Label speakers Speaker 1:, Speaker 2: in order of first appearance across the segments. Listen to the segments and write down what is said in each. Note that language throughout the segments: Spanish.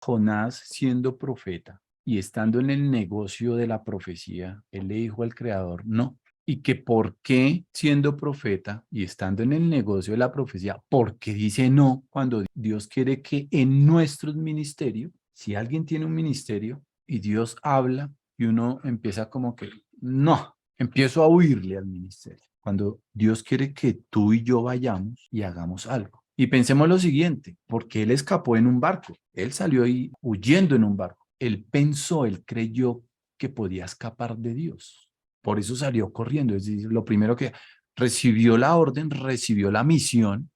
Speaker 1: Jonás, siendo profeta y estando en el negocio de la profecía, él le dijo al Creador, no. Y que por qué, siendo profeta y estando en el negocio de la profecía, por qué dice no cuando Dios quiere que en nuestros ministerios, si alguien tiene un ministerio y Dios habla y uno empieza como que, no, empiezo a huirle al ministerio. Cuando Dios quiere que tú y yo vayamos y hagamos algo. Y pensemos lo siguiente, porque él escapó en un barco, él salió ahí huyendo en un barco. Él pensó, él creyó que podía escapar de Dios. Por eso salió corriendo. Es decir, lo primero que recibió la orden, recibió la misión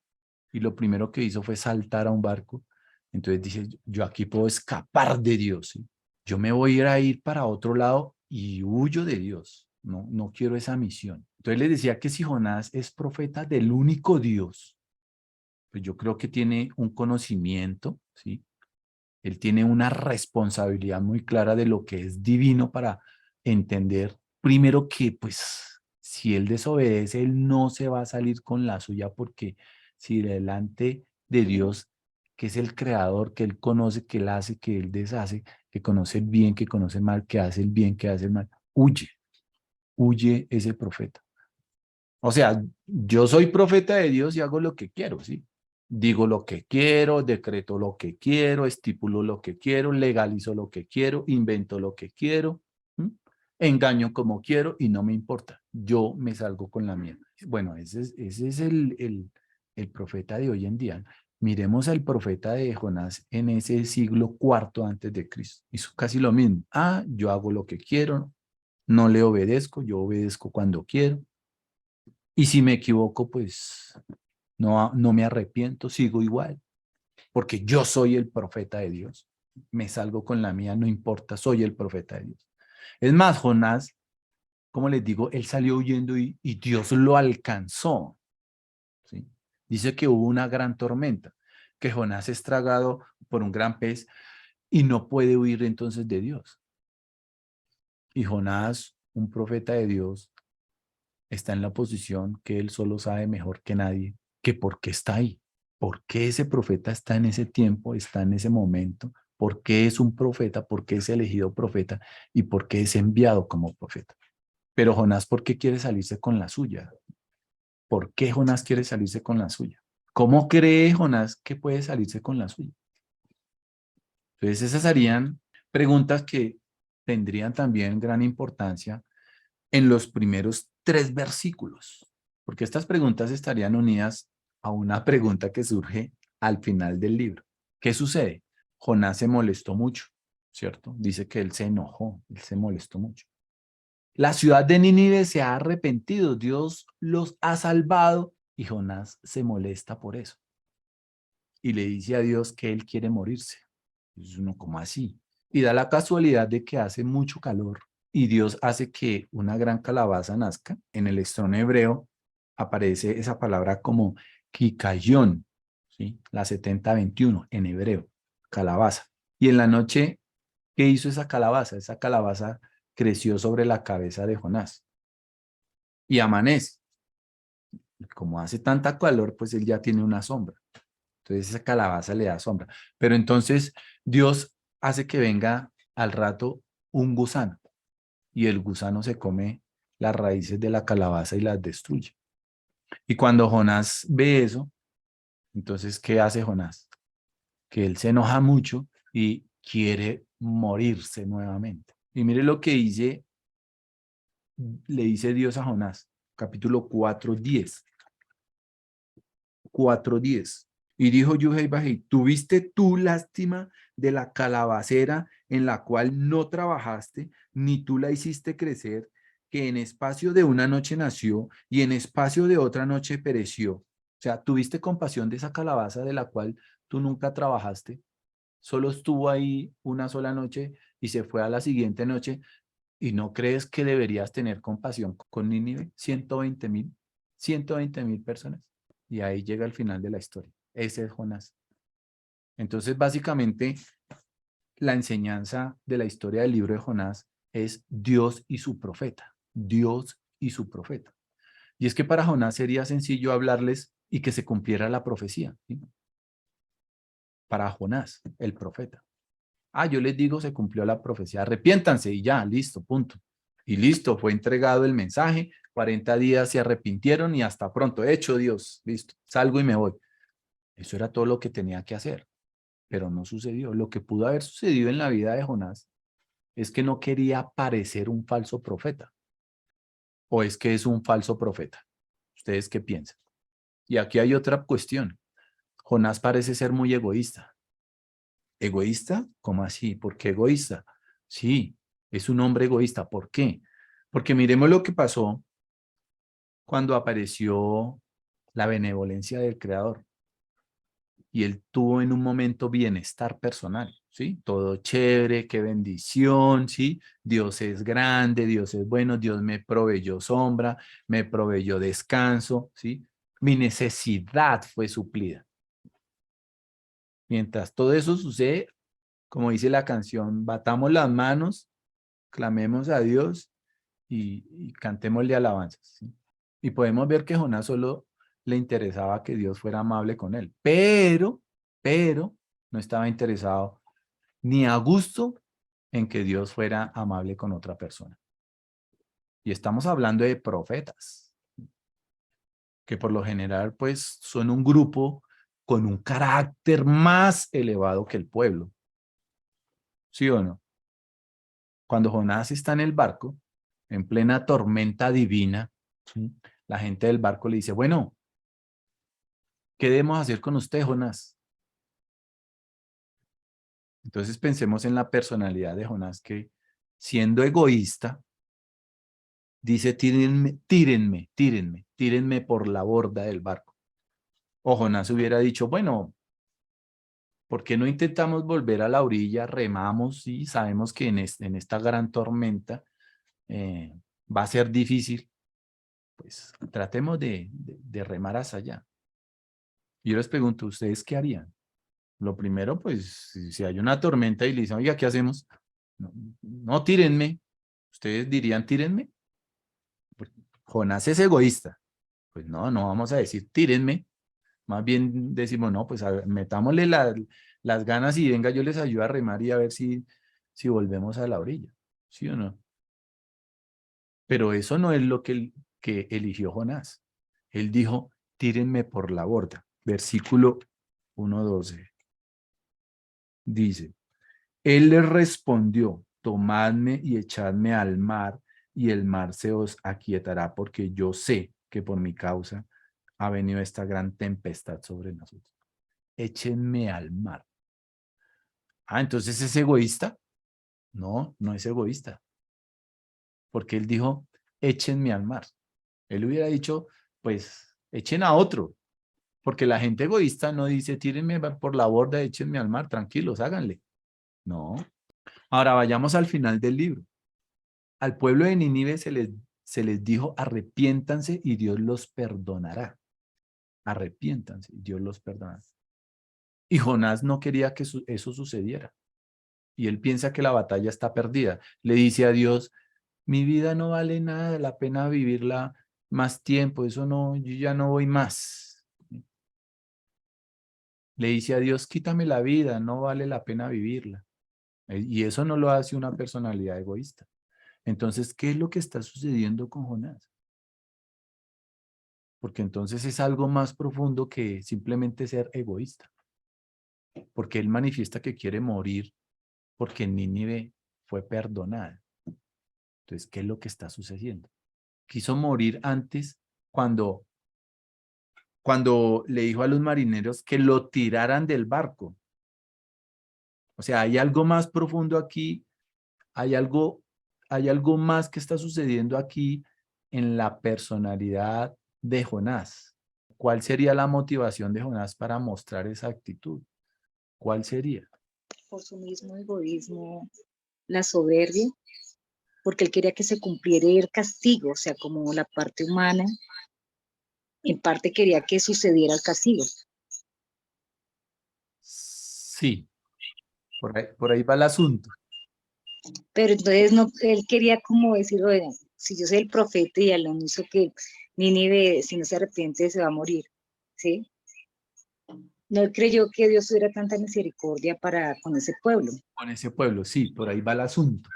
Speaker 1: y lo primero que hizo fue saltar a un barco. Entonces dice, yo aquí puedo escapar de Dios, ¿sí? Yo me voy a ir para otro lado y huyo de Dios. No, no quiero esa misión. Entonces les decía que si Jonás es profeta del único Dios, pues yo creo que tiene un conocimiento, ¿sí? Él tiene una responsabilidad muy clara de lo que es divino para entender, primero que pues si él desobedece, él no se va a salir con la suya porque si delante de Dios, que es el creador, que él conoce, que él hace, que él deshace, que conoce el bien, que conoce el mal, que hace el bien, que hace el mal, huye ese profeta. O sea, yo soy profeta de Dios y hago lo que quiero, ¿sí? Digo lo que quiero, decreto lo que quiero, estipulo lo que quiero, legalizo lo que quiero, invento lo que quiero, ¿m? Engaño como quiero y no me importa. Yo me salgo con la mía. Bueno, ese es el profeta de hoy en día. Miremos al profeta de Jonás en ese siglo cuarto antes de Cristo. Hizo casi lo mismo. Ah, yo hago lo que quiero, no le obedezco, yo obedezco cuando quiero. Y si me equivoco, pues no, no me arrepiento, sigo igual, porque yo soy el profeta de Dios. Me salgo con la mía, no importa, soy el profeta de Dios. Es más, Jonás, como les digo, él salió huyendo y Dios lo alcanzó, ¿sí? Dice que hubo una gran tormenta, que Jonás es tragado por un gran pez y no puede huir entonces de Dios. Y Jonás, un profeta de Dios, está en la posición que él solo sabe mejor que nadie, que por qué está ahí, por qué ese profeta está en ese tiempo, está en ese momento, por qué es un profeta, por qué es elegido profeta y por qué es enviado como profeta. Pero Jonás, ¿por qué quiere salirse con la suya? ¿Por qué Jonás quiere salirse con la suya? ¿Cómo cree Jonás que puede salirse con la suya? Entonces esas serían preguntas que tendrían también gran importancia en los primeros 3 versículos, porque estas preguntas estarían unidas a una pregunta que surge al final del libro. ¿Qué sucede? Jonás se molestó mucho, ¿cierto? Dice que él se enojó, él se molestó mucho. La ciudad de Nínive se ha arrepentido, Dios los ha salvado y Jonás se molesta por eso. Y le dice a Dios que él quiere morirse. Es uno como así. Y da la casualidad de que hace mucho calor y Dios hace que una gran calabaza nazca. En el estrón hebreo aparece esa palabra como kikayón, ¿sí? La 7021 en hebreo, calabaza. Y en la noche, ¿qué hizo esa calabaza? Esa calabaza creció sobre la cabeza de Jonás y amanece. Como hace tanta calor, pues él ya tiene una sombra. Entonces esa calabaza le da sombra. Pero entonces Dios hace que venga al rato un gusano y el gusano se come las raíces de la calabaza y las destruye. Y cuando Jonás ve eso, entonces, ¿qué hace Jonás? Que él se enoja mucho y quiere morirse nuevamente. Y mire lo que le dice Dios a Jonás, capítulo 4:10. 4:10. Y dijo Yuhei Bajei, ¿tuviste tú lástima de la calabacera en la cual no trabajaste, ni tú la hiciste crecer, que en espacio de una noche nació y en espacio de otra noche pereció? O sea, ¿tuviste compasión de esa calabaza de la cual tú nunca trabajaste? Solo estuvo ahí una sola noche y se fue a la siguiente noche. ¿Y no crees que deberías tener compasión con Nínive? 120,000 personas. Y ahí llega el final de la historia. Ese es Jonás. Entonces, básicamente, la enseñanza de la historia del libro de Jonás es Dios y su profeta. Dios y su profeta. Y es que para Jonás sería sencillo hablarles y que se cumpliera la profecía, ¿sí? Para Jonás, el profeta. Ah, yo les digo, se cumplió la profecía, arrepiéntanse y ya, listo, punto. Y listo, fue entregado el mensaje, 40 días se arrepintieron y hasta pronto, hecho Dios, listo, salgo y me voy. Eso era todo lo que tenía que hacer, pero no sucedió. Lo que pudo haber sucedido en la vida de Jonás es que no quería parecer un falso profeta, o es que es un falso profeta. ¿Ustedes qué piensan? Y aquí hay otra cuestión. Jonás parece ser muy egoísta. ¿Egoísta? ¿Cómo así? ¿Por qué egoísta? Sí, es un hombre egoísta. ¿Por qué? Porque miremos lo que pasó cuando apareció la benevolencia del Creador y él tuvo en un momento bienestar personal, ¿sí? Todo chévere, qué bendición, ¿sí? Dios es grande, Dios es bueno, Dios me proveyó sombra, me proveyó descanso, ¿sí? Mi necesidad fue suplida. Mientras todo eso sucede, como dice la canción, batamos las manos, clamemos a Dios y cantémosle alabanzas, ¿sí? Y podemos ver que Jonás solo le interesaba que Dios fuera amable con él, pero no estaba interesado ni a gusto en que Dios fuera amable con otra persona. Y estamos hablando de profetas, que por lo general pues son un grupo con un carácter más elevado que el pueblo, ¿sí o no? Cuando Jonás está en el barco, en plena tormenta divina, ¿sí? La gente del barco le dice, bueno, ¿qué debemos hacer con usted, Jonás? Entonces pensemos en la personalidad de Jonás, que siendo egoísta, dice, tírenme, tírenme, tírenme, tírenme por la borda del barco. O Jonás hubiera dicho, bueno, ¿por qué no intentamos volver a la orilla? Remamos y sabemos que en esta gran tormenta va a ser difícil. Pues tratemos de remar hacia allá. Yo les pregunto, ¿ustedes qué harían? Lo primero, pues, si hay una tormenta y le dicen, oiga, ¿qué hacemos? No, no tírenme. ¿Ustedes dirían tírenme? Pues, Jonás es egoísta. Pues no, no vamos a decir tírenme. Más bien decimos, no, pues a ver, metámosle las ganas y venga, yo les ayudo a remar y a ver si volvemos a la orilla. ¿Sí o no? Pero eso no es lo que eligió Jonás. Él dijo, tírenme por la borda. Versículo 1:12. Dice, él les respondió, tomadme y echadme al mar, y el mar se os aquietará, porque yo sé que por mi causa ha venido esta gran tempestad sobre nosotros. Échenme al mar. Ah, entonces es egoísta. No, no es egoísta, porque él dijo, échenme al mar. Él hubiera dicho, pues, echen a otro, porque la gente egoísta no dice, tírenme por la borda, échenme al mar, tranquilos, háganle. No. Ahora vayamos al final del libro. Al pueblo de Nínive se les dijo, arrepiéntanse y Dios los perdonará. Arrepiéntanse y Dios los perdonará. Y Jonás no quería que eso sucediera. Y él piensa que la batalla está perdida. Le dice a Dios, mi vida no vale nada, la pena vivirla más tiempo, eso no, yo ya no voy más. Le dice a Dios, quítame la vida, no vale la pena vivirla. Y eso no lo hace una personalidad egoísta. Entonces, ¿qué es lo que está sucediendo con Jonás? Porque entonces es algo más profundo que simplemente ser egoísta. Porque él manifiesta que quiere morir porque Nínive fue perdonada. Entonces, ¿qué es lo que está sucediendo? Quiso morir antes cuando le dijo a los marineros que lo tiraran del barco. O sea, hay algo más profundo aquí, hay algo más que está sucediendo aquí en la personalidad de Jonás. ¿Cuál sería la motivación de Jonás para mostrar esa actitud? ¿Cuál sería?
Speaker 2: Por su mismo egoísmo, la soberbia, porque él quería que se cumpliera el castigo, o sea, como la parte humana, en parte quería que sucediera el castigo.
Speaker 1: Sí, por ahí va el asunto.
Speaker 2: Pero entonces no, él quería como decir, bueno, si yo soy el profeta y al anuncio que Nínive, si no se arrepiente, se va a morir, ¿sí? No creyó que Dios tuviera tanta misericordia para con ese pueblo.
Speaker 1: Con ese pueblo, sí, por ahí va el asunto.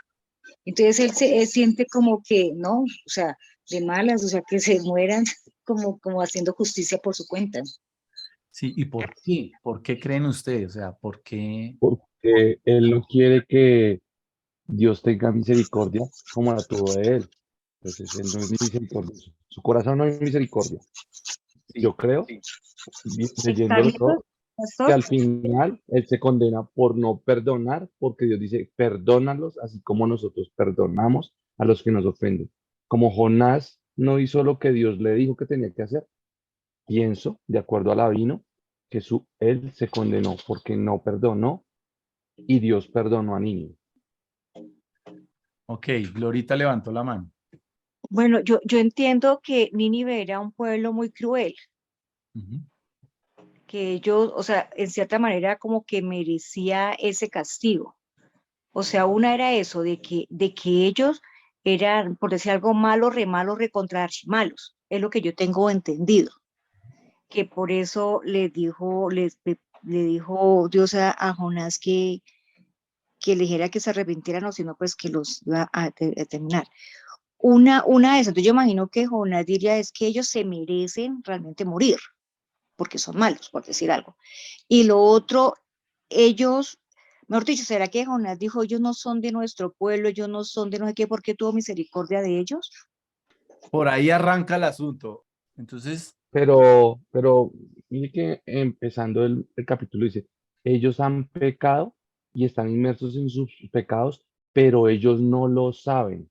Speaker 2: Entonces él siente como que, no, o sea, de malas, o sea, que se mueran como haciendo justicia por su cuenta.
Speaker 1: Sí, ¿y por qué? ¿Por qué creen ustedes? O sea, ¿por qué?
Speaker 3: porque él no quiere que Dios tenga misericordia como la tuvo de él. Entonces, él no es misericordioso. Su corazón no es misericordia.
Speaker 1: Sí,
Speaker 3: Yo creo, leyéndolo
Speaker 2: Carlitos,
Speaker 3: todo, que
Speaker 2: pastor,
Speaker 3: al final él se condena por no perdonar, porque Dios dice, perdónalos así como nosotros perdonamos a los que nos ofenden. Como Jonás no hizo lo que Dios le dijo que tenía que hacer, pienso, de acuerdo a Lavino, que él se condenó porque no perdonó y Dios perdonó a Nínive.
Speaker 1: ok, Glorita levantó la mano.
Speaker 4: Bueno, yo entiendo que Nínive era un pueblo muy cruel,
Speaker 1: Ujú.
Speaker 4: que ellos, o sea, en cierta manera como que merecía ese castigo. O sea, una era eso, de que ellos eran, por decir algo, malos, re malos, recontra archimalos. Es lo que yo tengo entendido. Que por eso le dijo Dios a Jonás que le dijera que se arrepintieran o si no, pues que los iba a terminar. Una de esas, entonces yo imagino que Jonás diría es que ellos se merecen realmente morir, porque son malos, por decir algo. Y lo otro, ellos, mejor dicho, ¿será que Jonás dijo, ellos no son de nuestro pueblo, ellos no son de no sé qué, ¿por qué tuvo misericordia de ellos?
Speaker 1: Por ahí arranca el asunto. Entonces,
Speaker 3: Pero mire que empezando el capítulo dice, ellos han pecado y están inmersos en sus pecados, pero ellos no lo saben.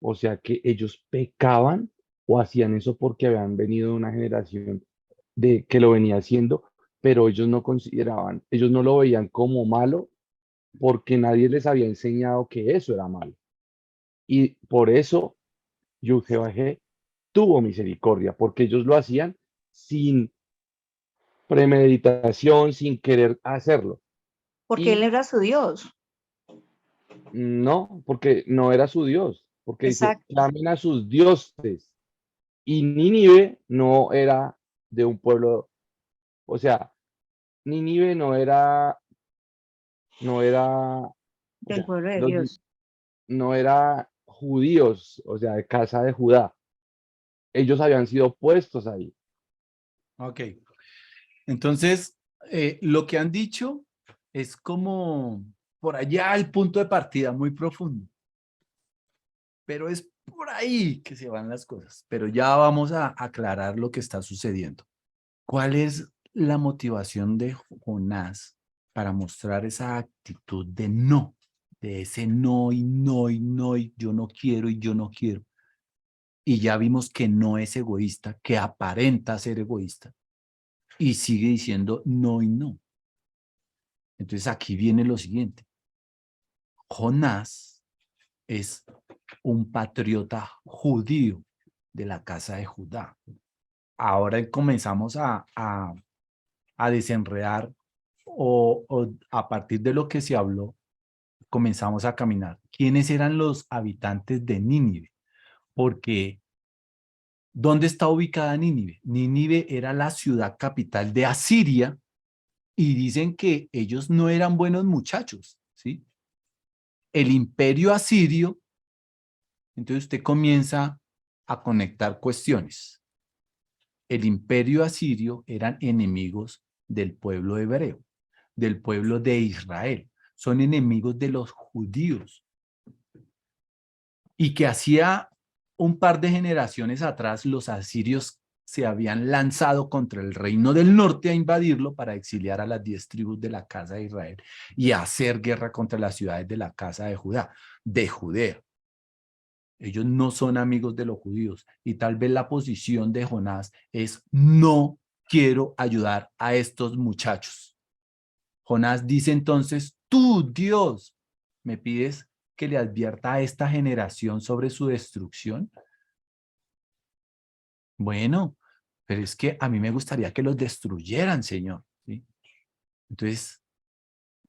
Speaker 3: O sea que ellos pecaban o hacían eso porque habían venido de una generación de que lo venía haciendo, pero ellos no consideraban, ellos no lo veían como malo porque nadie les había enseñado que eso era malo. Y por eso Yud-Heh-Vah-Heh tuvo misericordia, porque ellos lo hacían sin premeditación, sin querer hacerlo.
Speaker 4: Porque él
Speaker 3: Y
Speaker 4: era su Dios.
Speaker 3: no, porque no era su Dios, porque dice,
Speaker 4: Exacto.
Speaker 3: clamen a sus dioses. Y Nínive no era de un pueblo, o sea, Nínive no era, o
Speaker 4: Del
Speaker 3: sea,
Speaker 4: pueblo de Dios.
Speaker 3: no era judíos, o sea, de casa de Judá. Ellos habían sido puestos ahí.
Speaker 1: ok. Entonces, lo que han dicho es como por allá el punto de partida muy profundo, pero es por ahí que se van las cosas. Pero ya vamos a aclarar lo que está sucediendo. ¿Cuál es la motivación de Jonás para mostrar esa actitud de no, de ese no y no y no y yo no quiero y yo no quiero? Y ya vimos que no es egoísta, que aparenta ser egoísta y sigue diciendo no y no. Entonces aquí viene lo siguiente. Jonás es un patriota judío de la casa de Judá. Ahora comenzamos a desenredar o a partir de lo que se habló, comenzamos a caminar. ¿Quiénes eran los habitantes de Nínive? Porque ¿dónde está ubicada Nínive? Nínive era la ciudad capital de Asiria y dicen que ellos no eran buenos muchachos, ¿sí? El imperio asirio, entonces usted comienza a conectar cuestiones. El imperio asirio eran enemigos del pueblo hebreo, del pueblo de Israel. Son enemigos de los judíos. Y que hacía un par de generaciones atrás los asirios se habían lanzado contra el reino del norte a invadirlo para exiliar a las 10 tribus de la casa de Israel y hacer guerra contra las ciudades de la casa de Judá, de Judea. Ellos no son amigos de los judíos y tal vez la posición de Jonás es no quiero ayudar a estos muchachos. Jonás dice entonces, tú Dios, me pides que le advierta a esta generación sobre su destrucción. Bueno, pero es que a mí me gustaría que los destruyeran, Señor, ¿sí? Entonces,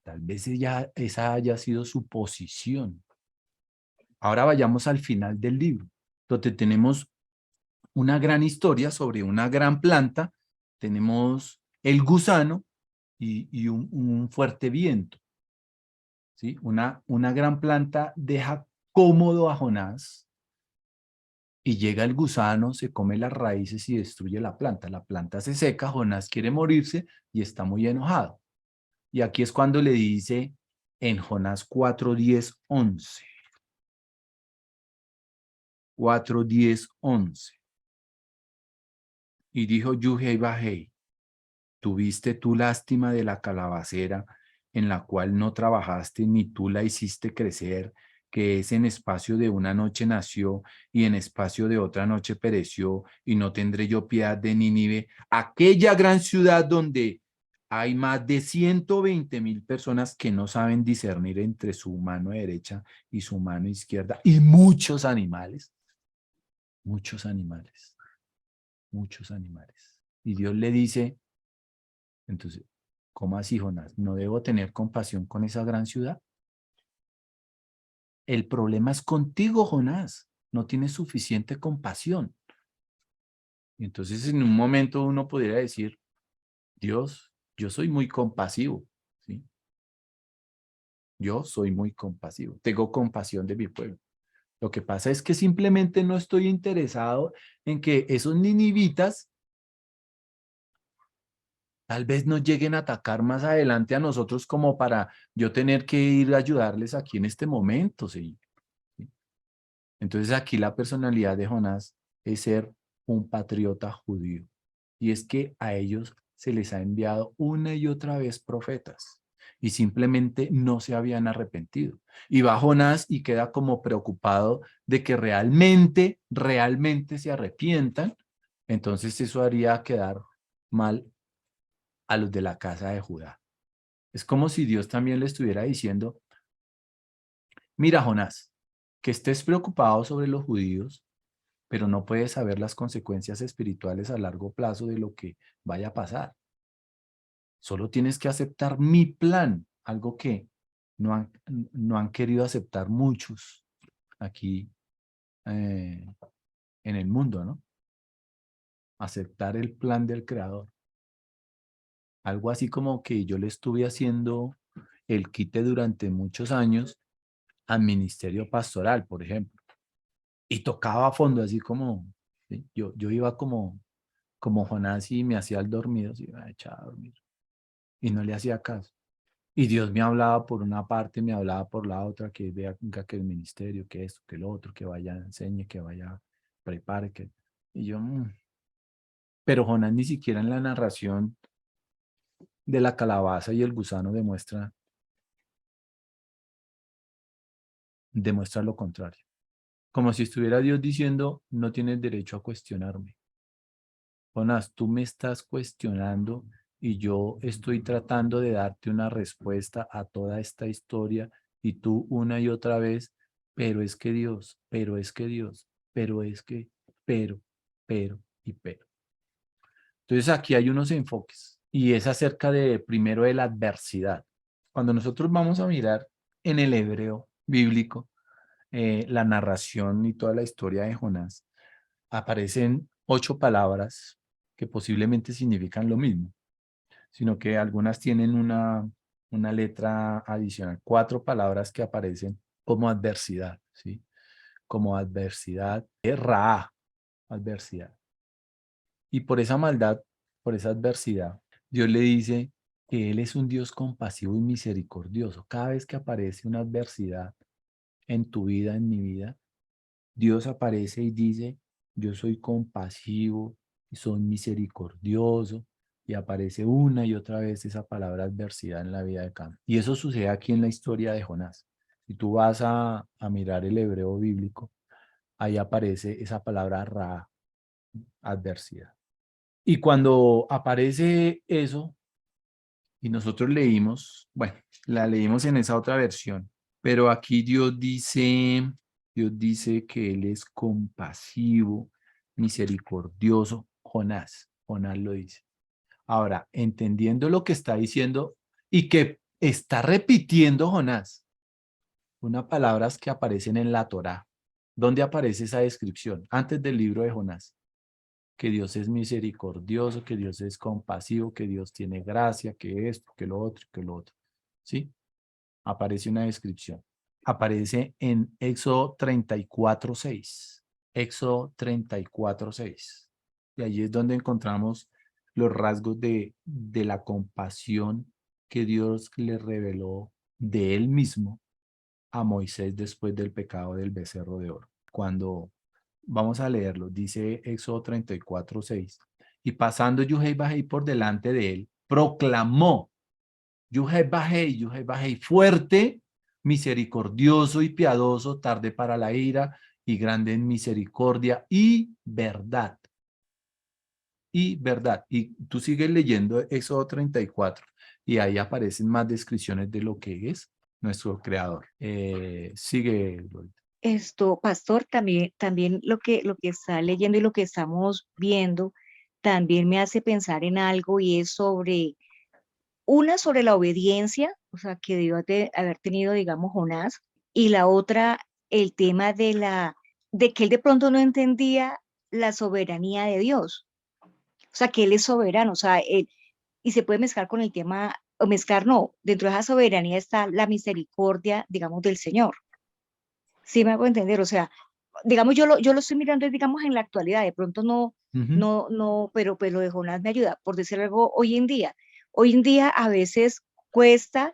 Speaker 1: tal vez esa haya sido su posición. Ahora vayamos al final del libro, donde tenemos una gran historia sobre una gran planta. Tenemos el gusano y un fuerte viento. ¿Sí? Una gran planta deja cómodo a Jonás y llega el gusano, se come las raíces y destruye la planta. La planta se seca, Jonás quiere morirse y está muy enojado. Y aquí es cuando le dice en Jonás 4:10-11. 4:10-11. Y dijo Yuhei Bajei, ¿tuviste tú lástima de la calabacera en la cual no trabajaste ni tú la hiciste crecer, que es en espacio de una noche nació y en espacio de otra noche pereció, y no tendré yo piedad de Nínive, aquella gran ciudad donde hay más de 120,000 personas que no saben discernir entre su mano derecha y su mano izquierda, y muchos animales, muchos animales, muchos animales. Y Dios le dice, entonces, ¿cómo así, Jonás? ¿No debo tener compasión con esa gran ciudad? El problema es contigo, Jonás. No tienes suficiente compasión. Y entonces, en un momento uno podría decir, Dios, yo soy muy compasivo, ¿sí? Yo soy muy compasivo. Tengo compasión de mi pueblo. Lo que pasa es que simplemente no estoy interesado en que esos ninivitas tal vez nos lleguen a atacar más adelante a nosotros como para yo tener que ir a ayudarles aquí en este momento, ¿sí? Entonces aquí la personalidad de Jonás es ser un patriota judío. Y es que a ellos se les ha enviado una y otra vez profetas y simplemente no se habían arrepentido. Y va Jonás y queda como preocupado de que realmente se arrepientan. Entonces eso haría quedar mal a los de la casa de Judá. Es como si Dios también le estuviera diciendo, mira, Jonás, que estés preocupado sobre los judíos, pero no puedes saber las consecuencias espirituales a largo plazo de lo que vaya a pasar. Solo tienes que aceptar mi plan, algo que no han querido aceptar muchos aquí en el mundo, ¿no? Aceptar el plan del Creador. Algo así como que yo le estuve haciendo el quite durante muchos años al ministerio pastoral, por ejemplo. Y tocaba a fondo, así como, ¿sí? Yo iba como Jonás y me hacía el dormido, y me echaba a dormir. Y no le hacía caso. Y Dios me hablaba por una parte, me hablaba por la otra, que vea que el ministerio, que esto, que lo otro, que vaya, enseñe, que vaya, prepare. Y yo, Pero Jonás ni siquiera en la narración de la calabaza y el gusano demuestra lo contrario. Como si estuviera Dios diciendo, no tienes derecho a cuestionarme. Jonás, tú me estás cuestionando y yo estoy tratando de darte una respuesta a toda esta historia y tú una y otra vez, pero es que Dios, pero es que Dios, pero es que, pero y pero. Entonces aquí hay unos enfoques y es acerca de primero de la adversidad. Cuando nosotros vamos a mirar en el hebreo bíblico la narración y toda la historia de Jonás, aparecen 8 palabras que posiblemente significan lo mismo, sino que algunas tienen una letra adicional, 4 palabras que aparecen como adversidad, ¿sí? Como adversidad, ra, adversidad. Y por esa maldad, por esa adversidad, Dios le dice que Él es un Dios compasivo y misericordioso. Cada vez que aparece una adversidad en tu vida, en mi vida, Dios aparece y dice, yo soy compasivo y soy misericordioso. Y aparece una y otra vez esa palabra adversidad en la vida de Cam. Y eso sucede aquí en la historia de Jonás. Si tú vas a mirar el hebreo bíblico, ahí aparece esa palabra ra, adversidad. Y cuando aparece eso, y nosotros leímos, bueno, la leímos en esa otra versión, pero aquí Dios dice que Él es compasivo, misericordioso. Jonás lo dice. Ahora, entendiendo lo que está diciendo y que está repitiendo Jonás, unas palabras que aparecen en la Torá. ¿Dónde aparece esa descripción? Antes del libro de Jonás. que Dios es misericordioso, que Dios es compasivo, que Dios tiene gracia, que esto, que lo otro, que lo otro. ¿Sí? Aparece una descripción. Aparece en Éxodo 34:6. Éxodo 34:6. Y allí es donde encontramos los rasgos de la compasión que Dios le reveló de él mismo a Moisés después del pecado del becerro de oro. Cuando vamos a leerlo, dice Éxodo 34:6. Y pasando Yuhei Bajei por delante de él, proclamó: Yuhei Bajei, fuerte, misericordioso y piadoso, tarde para la ira y grande en misericordia y verdad. Y verdad. Y tú sigues leyendo Éxodo 34 y ahí aparecen más descripciones de lo que es nuestro creador. Sigue, Lolita.
Speaker 4: Esto, pastor, también lo que está leyendo y lo que estamos viendo también me hace pensar en algo y es sobre la obediencia, o sea, que debió haber tenido, digamos, Jonás, y la otra, el tema de que él de pronto no entendía la soberanía de Dios, o sea, que él es soberano, o sea, y se puede mezclar con el tema, o mezclar no, dentro de esa soberanía está la misericordia, digamos, del Señor. Sí me hago entender, o sea, digamos, yo lo estoy mirando, digamos, en la actualidad, de pronto no,
Speaker 1: Ujú.
Speaker 4: no, pero lo de Jonás me ayuda, por decir algo, hoy en día. Hoy en día a veces cuesta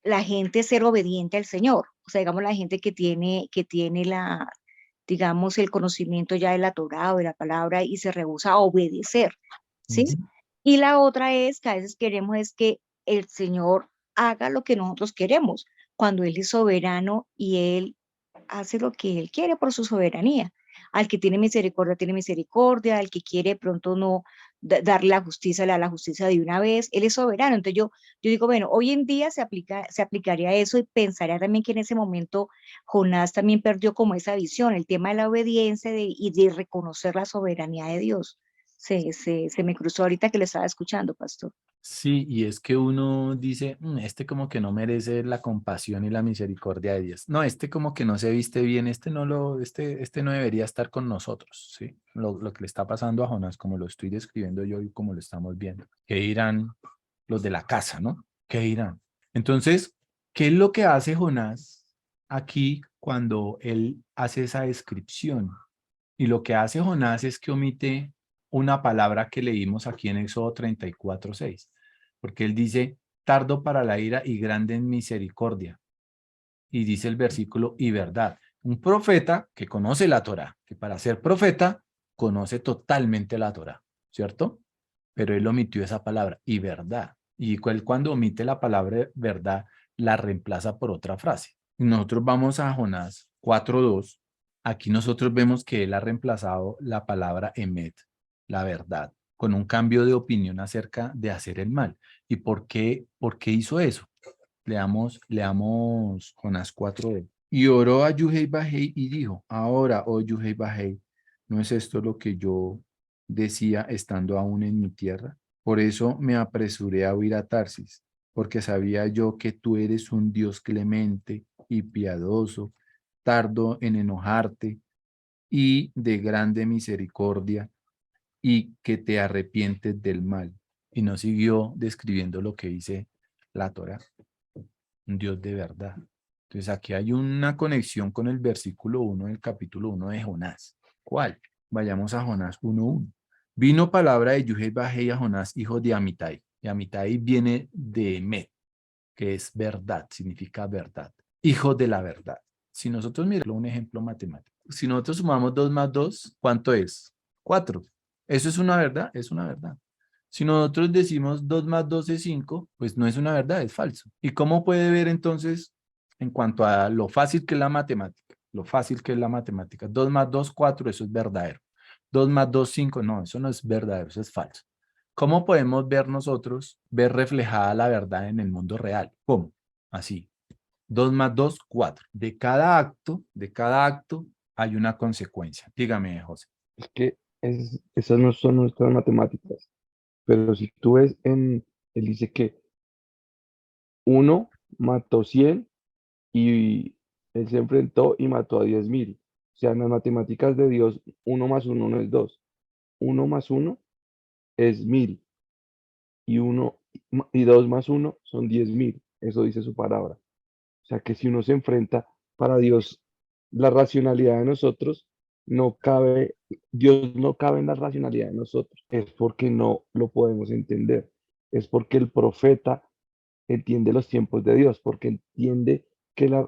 Speaker 4: la gente ser obediente al Señor, o sea, digamos, la gente que tiene digamos, el conocimiento ya de la Torá o de la palabra y se rehúsa a obedecer, ¿sí?
Speaker 1: Ujú.
Speaker 4: Y la otra es que a veces queremos es que el Señor haga lo que nosotros queremos, cuando Él es soberano y Él hace lo que Él quiere por su soberanía. Al que tiene misericordia, al que quiere pronto no darle la justicia, le da la justicia de una vez, Él es soberano. Entonces yo digo, bueno, hoy en día se aplicaría eso y pensaría también que en ese momento Jonás también perdió como esa visión, el tema de la obediencia y de reconocer la soberanía de Dios. Se me cruzó ahorita que le estaba escuchando, pastor.
Speaker 1: Sí, y es que uno dice: Este como que no merece la compasión y la misericordia de Dios. No, este como que no se viste bien, este no debería estar con nosotros, ¿sí? Lo que le está pasando a Jonás, como lo estoy describiendo yo y como lo estamos viendo. ¿Qué dirán los de la casa, no? ¿Qué dirán? Entonces, ¿qué es lo que hace Jonás aquí cuando él hace esa descripción? Y lo que hace Jonás es que omite una palabra que leímos aquí en Éxodo 34:6, porque él dice: tardo para la ira y grande en misericordia. Y dice el versículo: y verdad. Un profeta que conoce la Torá, que para ser profeta conoce totalmente la Torá, ¿cierto? Pero él omitió esa palabra, y verdad. Y cuando omite la palabra verdad, la reemplaza por otra frase. Nosotros vamos a Jonás 4:2. Aquí nosotros vemos que él ha reemplazado la palabra emet, la verdad, con un cambio de opinión acerca de hacer el mal. ¿Y por qué hizo eso? Leamos Jonás 4:2. Y oró a Yuhei Bajei y dijo: ahora, oh Yuhei Bajei, ¿no es esto lo que yo decía estando aún en mi tierra? Por eso me apresuré a huir a Tarsis, porque sabía yo que tú eres un Dios clemente y piadoso, tardo en enojarte y de grande misericordia, y que te arrepientes del mal. Y no siguió describiendo lo que dice la Torá, un Dios de verdad. Entonces aquí hay una conexión con el versículo 1 del capítulo 1 de Jonás. ¿Cuál? Vayamos a Jonás 1:1. Vino palabra de Yuhei Bajei a Jonás, hijo de Amitai. Y Amitai viene de Emet, que es verdad, significa verdad. Hijo de la verdad. Si nosotros miramos un ejemplo matemático, si nosotros sumamos 2 más 2, ¿cuánto es? 4. ¿Eso es una verdad? Es una verdad. Si nosotros decimos 2 más 2 es 5, pues no es una verdad, es falso. ¿Y cómo puede ver entonces en cuanto a lo fácil que es la matemática? Lo fácil que es la matemática. 2 más 2, 4, eso es verdadero. 2 más 2, 5, no, eso no es verdadero, eso es falso. ¿Cómo podemos ver nosotros, ver reflejada la verdad en el mundo real? ¿Cómo? Así. 2 más 2, 4. De cada acto hay una consecuencia. Dígame, José.
Speaker 3: Es que esas no son nuestras matemáticas. Pero si tú ves él dice que uno mató 100 y él se enfrentó y mató a 10.000. O sea, en las matemáticas de Dios, uno más uno no es dos. 1 más 1 es 1000 y 2 más 1 son 10.000. Eso dice su palabra. O sea que si uno se enfrenta para Dios, la racionalidad de nosotros no cabe, Dios no cabe en la racionalidad de nosotros. Es porque no lo podemos entender. Es porque el profeta entiende los tiempos de Dios, porque entiende que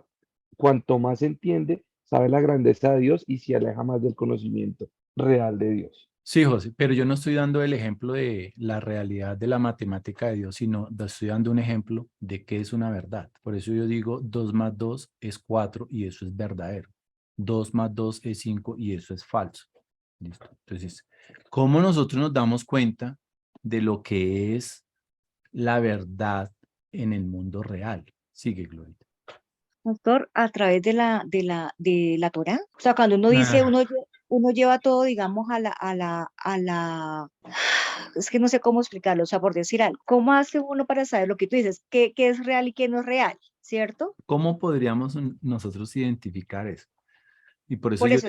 Speaker 3: cuanto más entiende, sabe la grandeza de Dios y se aleja más del conocimiento real de Dios.
Speaker 1: Sí, José, pero yo no estoy dando el ejemplo de la realidad de la matemática de Dios, sino estoy dando un ejemplo de qué es una verdad. Por eso yo digo 2 más 2 es 4 y eso es verdadero. 2 más 2 es 5 y eso es falso. ¿Listo? Entonces, ¿cómo nosotros nos damos cuenta de lo que es la verdad en el mundo real? Sigue, Gloria.
Speaker 4: Pastor, a través de la Torá. O sea, cuando uno dice,
Speaker 1: Ah,
Speaker 4: uno lleva todo, digamos, es que no sé cómo explicarlo, o sea, por decir algo, ¿cómo hace uno para saber lo que tú dices? ¿Qué es real y qué no es real? ¿Cierto?
Speaker 1: ¿cómo podríamos nosotros identificar eso? Y por eso
Speaker 4: Por
Speaker 1: yo,
Speaker 4: eso,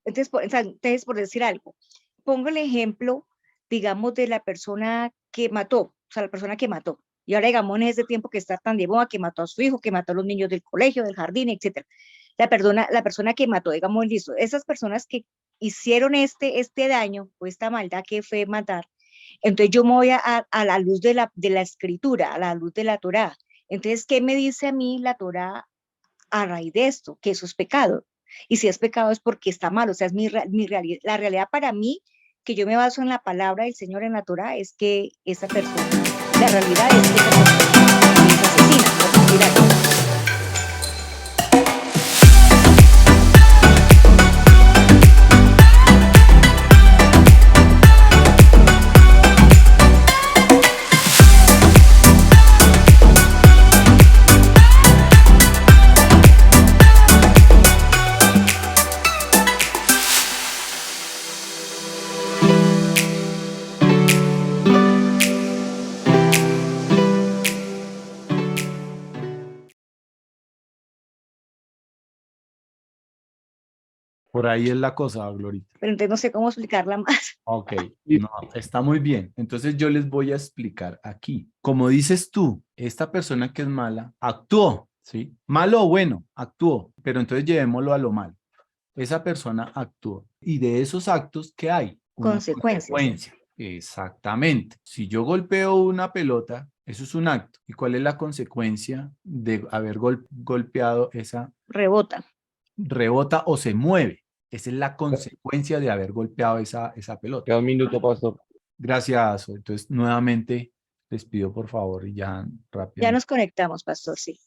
Speaker 4: entonces, por decir algo, pongo el ejemplo, digamos, de la persona que mató, o sea, la persona que mató. Y ahora, digamos, en ese tiempo que está tan de moda, que mató a su hijo, que mató a los niños del colegio, del jardín, etcétera. La persona que mató, digamos, listo, esas personas que hicieron este daño o esta maldad que fue matar, entonces yo me voy a la luz de la escritura, a la luz de la Torá. Entonces, ¿qué me dice a mí la Torá a raíz de esto? Que eso es pecado. Y si es pecado es porque está mal, o sea, es mi realidad. La realidad para mí, que yo me baso en la palabra del Señor en la Torá, es que esa persona, la realidad es que esa persona es asesina, por decir algo.
Speaker 1: por ahí es la cosa, Glorita.
Speaker 4: Pero entonces no sé cómo explicarla más.
Speaker 1: Ok,
Speaker 3: Y
Speaker 1: no, está muy bien. Entonces yo les voy a explicar aquí. Como dices tú, esta persona que es mala actuó, ¿sí? Malo o bueno, actuó, pero entonces llevémoslo a lo malo. Esa persona actuó. Y de esos actos, ¿qué hay? Una
Speaker 4: Consecuencias.
Speaker 1: consecuencia. Exactamente. Si yo golpeo una pelota, eso es un acto. ¿Y cuál es la consecuencia de haber golpeado esa
Speaker 4: Rebota.
Speaker 1: rebota o se mueve? Esa es la consecuencia de haber golpeado esa pelota.
Speaker 3: queda un minuto, pastor.
Speaker 1: Gracias. Entonces, nuevamente les pido por favor y ya
Speaker 4: Ya
Speaker 1: rápidamente.
Speaker 4: nos conectamos, pastor, sí.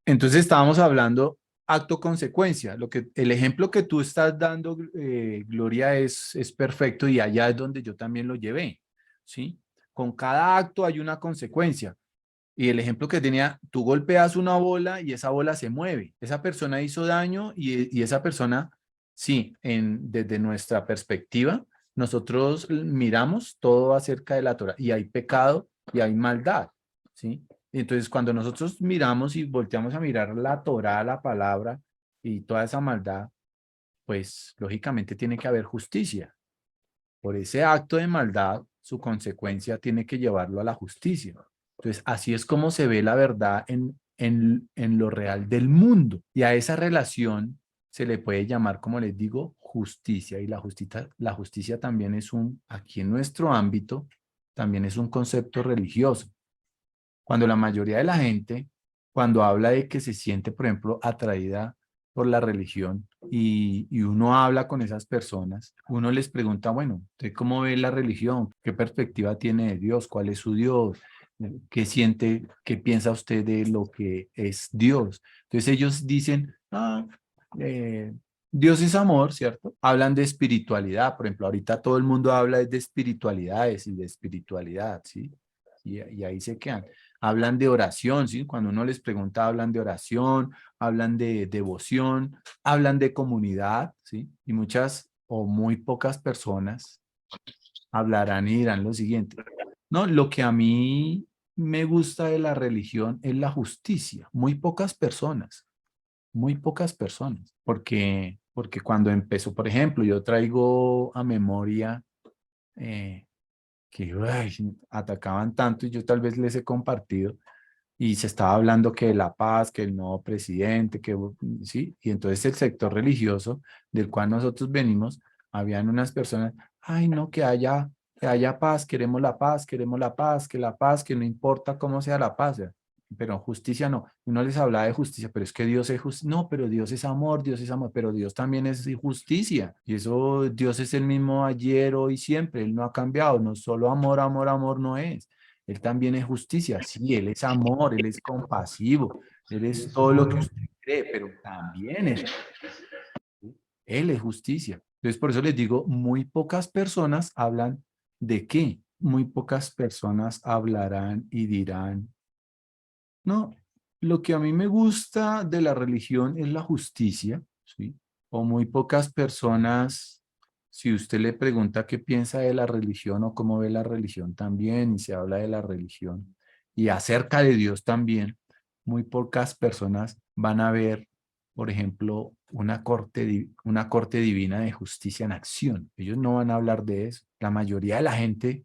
Speaker 1: Entonces, estábamos hablando acto-consecuencia. El ejemplo que tú estás dando, Gloria, es perfecto y allá es donde yo también lo llevé, ¿sí? Con cada acto hay una consecuencia. Y el ejemplo que tenía, tú golpeas una bola y esa bola se mueve. Esa persona hizo daño y esa persona, sí, desde nuestra perspectiva, nosotros miramos todo acerca de la Torah y hay pecado y hay maldad, ¿sí? Entonces, cuando nosotros miramos y volteamos a mirar la Torah, la palabra y toda esa maldad, pues lógicamente tiene que haber justicia. Por ese acto de maldad, su consecuencia tiene que llevarlo a la justicia. Entonces, así es como se ve la verdad en lo real del mundo. Y a esa relación se le puede llamar, como les digo, justicia. Y la justicia también es aquí en nuestro ámbito, también es un concepto religioso. Cuando la mayoría de la gente, cuando habla de que se siente, por ejemplo, atraída por la religión y uno habla con esas personas, uno les pregunta, bueno, ¿usted cómo ve la religión? ¿Qué perspectiva tiene de Dios? ¿Cuál es su Dios? ¿Qué siente? ¿Qué piensa usted de lo que es Dios? Entonces ellos dicen, Dios es amor, ¿cierto? Hablan de espiritualidad, por ejemplo, ahorita todo el mundo habla de espiritualidades y de espiritualidad, ¿sí? Y ahí se quedan. Hablan de oración, ¿sí? Cuando uno les pregunta, hablan de oración, hablan de devoción, hablan de comunidad, ¿sí? Y muchas o muy pocas personas hablarán y dirán lo siguiente. No, lo que a mí me gusta de la religión es la justicia. Muy pocas personas, porque cuando empezó, por ejemplo, yo traigo a memoria que ay, atacaban tanto y yo tal vez les he compartido y se estaba hablando que la paz, que el nuevo presidente, que sí, y entonces el sector religioso del cual nosotros venimos, habían unas personas, ay no, que haya paz, queremos la paz, que no importa cómo sea la paz, pero justicia no. Uno les hablaba de justicia, pero es que Dios es justicia. No, pero Dios es amor, pero Dios también es justicia. Y eso, Dios es el mismo ayer, hoy, siempre. Él no ha cambiado. No solo amor, amor, amor no es. Él también es justicia. Sí, Él es amor, Él es compasivo, Él es todo lo que usted cree, pero también es justicia. Él es justicia. Entonces, por eso les digo, muy pocas personas hablan de qué. Muy pocas personas hablarán y dirán, no, lo que a mí me gusta de la religión es la justicia, ¿sí? O muy pocas personas, si usted le pregunta qué piensa de la religión o cómo ve la religión también, y se habla de la religión, y acerca de Dios también, muy pocas personas van a ver, por ejemplo, una corte divina de justicia en acción. Ellos no van a hablar de eso. La mayoría de la gente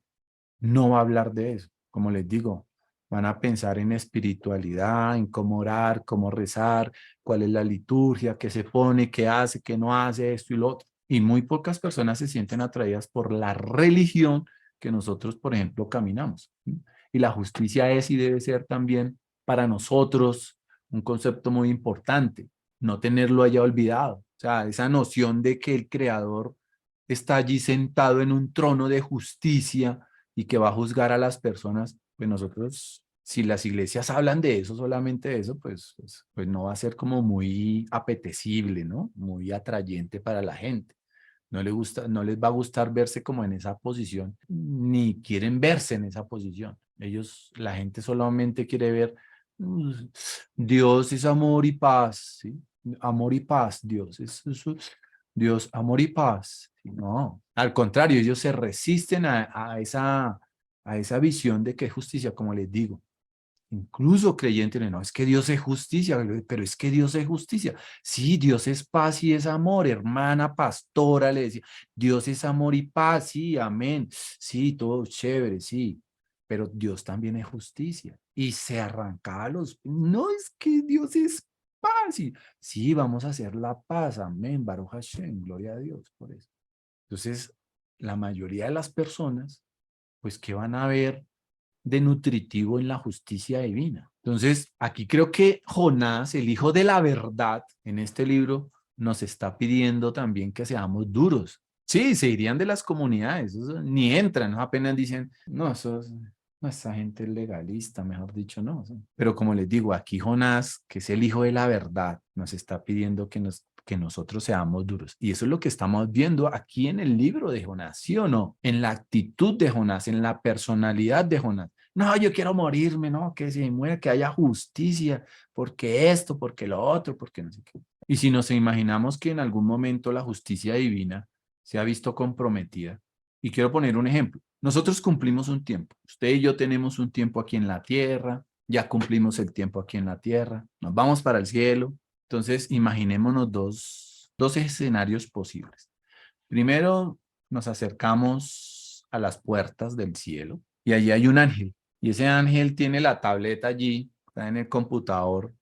Speaker 1: no va a hablar de eso. Como les digo, van a pensar en espiritualidad, en cómo orar, cómo rezar, cuál es la liturgia, qué se pone, qué hace, qué no hace, esto y lo otro. Y muy pocas personas se sienten atraídas por la religión que nosotros, por ejemplo, caminamos. Y la justicia es y debe ser también para nosotros un concepto muy importante, no tenerlo allá olvidado. O sea, esa noción de que el Creador está allí sentado en un trono de justicia y que va a juzgar a las personas, pues nosotros, si las iglesias hablan de eso, solamente de eso, pues no va a ser como muy apetecible, ¿no? Muy atrayente para la gente. No les va a gustar verse como en esa posición, ni quieren verse en esa posición. La gente solamente quiere ver, Dios es amor y paz, ¿sí? Amor y paz, Dios, amor y paz. No, al contrario, ellos se resisten a esa visión de que es justicia, como les digo. Incluso creyentes, no, es que Dios es justicia, pero es que Dios es justicia. Sí, Dios es paz y es amor, hermana pastora, le decía, Dios es amor y paz, sí, amén. Sí, todo chévere, sí, pero Dios también es justicia. Y se arrancaba no es que Dios es paz, y, sí, vamos a hacer la paz, amén, Baruch Hashem, gloria a Dios por eso. Entonces, la mayoría de las personas, pues, ¿qué van a ver de nutritivo en la justicia divina? Entonces, aquí creo que Jonás, el hijo de la verdad, en este libro, nos está pidiendo también que seamos duros. Sí, se irían de las comunidades, ni entran, ¿no? Apenas dicen, no, no, esa gente es legalista, mejor dicho, no. Pero como les digo, aquí Jonás, que es el hijo de la verdad, nos está pidiendo que nosotros seamos duros. Y eso es lo que estamos viendo aquí en el libro de Jonás, ¿sí o no? En la actitud de Jonás, en la personalidad de Jonás. No, yo quiero morirme, no, que se muera, que haya justicia, porque esto, porque lo otro, porque no sé qué. Y si nos imaginamos que en algún momento la justicia divina se ha visto comprometida, y quiero poner un ejemplo, nosotros cumplimos un tiempo, usted y yo tenemos un tiempo aquí en la tierra, ya cumplimos el tiempo aquí en la tierra, nos vamos para el cielo, entonces imaginémonos dos escenarios posibles. Primero, nos acercamos a las puertas del cielo y allí hay un ángel. Y ese ángel tiene la tableta allí, está en el computador,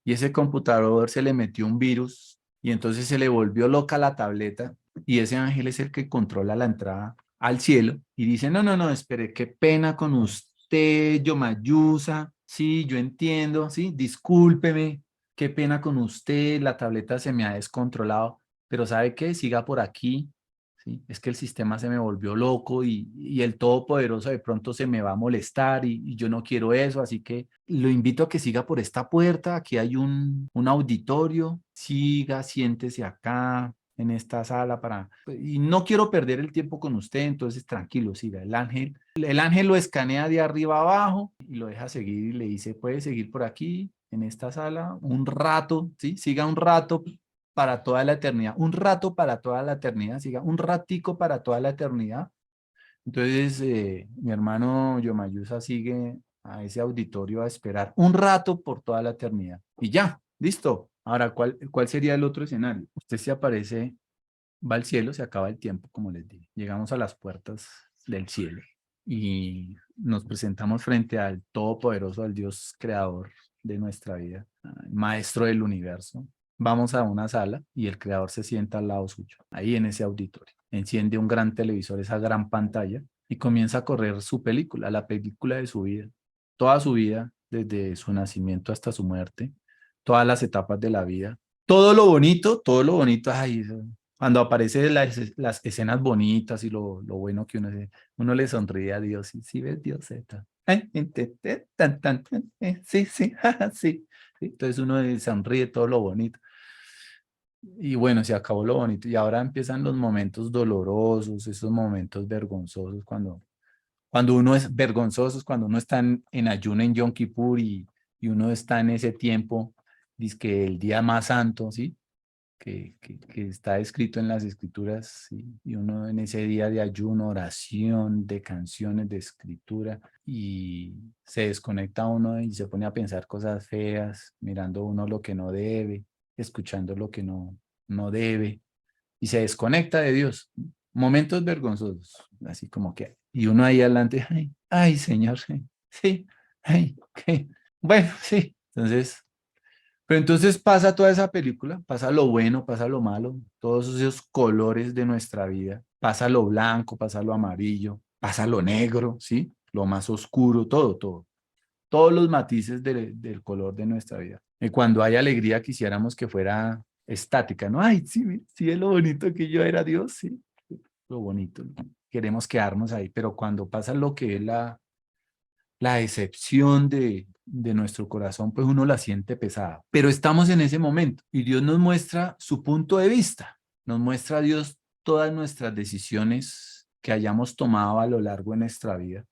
Speaker 1: y ese computador se le metió un virus y entonces se le volvió loca la tableta y ese ángel es el que controla la entrada al cielo y dice, no, no, no, espere, qué pena con usted, yo Mayusa, sí, yo entiendo, sí, discúlpeme, qué pena con usted, la tableta se me ha descontrolado, pero ¿sabe qué? Siga por aquí, ¿sí? Es que el sistema se me volvió loco y el Todopoderoso de pronto se me va a molestar y yo no quiero eso, así que lo invito a que siga por esta puerta, aquí hay un auditorio, siga, siéntese acá en esta sala y no quiero perder el tiempo con usted, entonces tranquilo, siga, el ángel lo escanea de arriba abajo y lo deja seguir y le dice, puede seguir por aquí, en esta sala, un rato, ¿sí? Siga un rato, para toda la eternidad, un rato para toda la eternidad, siga, un ratico para toda la eternidad. Entonces, mi hermano Yomayusa sigue a ese auditorio a esperar un rato por toda la eternidad. Y ya, listo. Ahora, ¿cuál sería el otro escenario? Usted se aparece, va al cielo, se acaba el tiempo, como les dije. Llegamos a las puertas del cielo y nos presentamos frente al Todopoderoso, al Dios creador de nuestra vida, al Maestro del universo. Vamos a una sala y el creador se sienta al lado suyo, ahí en ese auditorio. Enciende un gran televisor, esa gran pantalla, y comienza a correr su película, la película de su vida. Toda su vida, desde su nacimiento hasta su muerte, todas las etapas de la vida. Todo lo bonito, ay, cuando aparecen las escenas bonitas y lo bueno que uno le sonríe a Dios. Y sí, ves Dios, sí, sí, sí. Entonces uno le sonríe todo lo bonito. Y bueno, se acabó lo bonito. Y ahora empiezan los momentos dolorosos, esos momentos vergonzosos, cuando uno es vergonzoso, cuando uno está en ayuno en Yom Kippur y uno está en ese tiempo, que el día más santo, ¿sí? Que está escrito en las escrituras, ¿sí? Y uno en ese día de ayuno, oración, de canciones, de escritura, y se desconecta uno y se pone a pensar cosas feas, mirando uno lo que no debe, escuchando lo que no debe, y se desconecta de Dios. Momentos vergonzosos, así como que, y uno ahí adelante, ay, Señor, sí, ay, ¿qué? Bueno, sí. Entonces, pero entonces pasa toda esa película, pasa lo bueno, pasa lo malo, todos esos colores de nuestra vida, pasa lo blanco, pasa lo amarillo, pasa lo negro, ¿sí? Lo más oscuro, todo. Todos los matices del color de nuestra vida. Y cuando hay alegría quisiéramos que fuera estática, ¿no? Ay, sí, sí, es lo bonito que yo era Dios, sí, lo bonito. Queremos quedarnos ahí, pero cuando pasa lo que es la decepción de nuestro corazón, pues uno la siente pesada. Pero estamos en ese momento y Dios nos muestra su punto de vista. Nos muestra a Dios todas nuestras decisiones que hayamos tomado a lo largo de nuestra vida.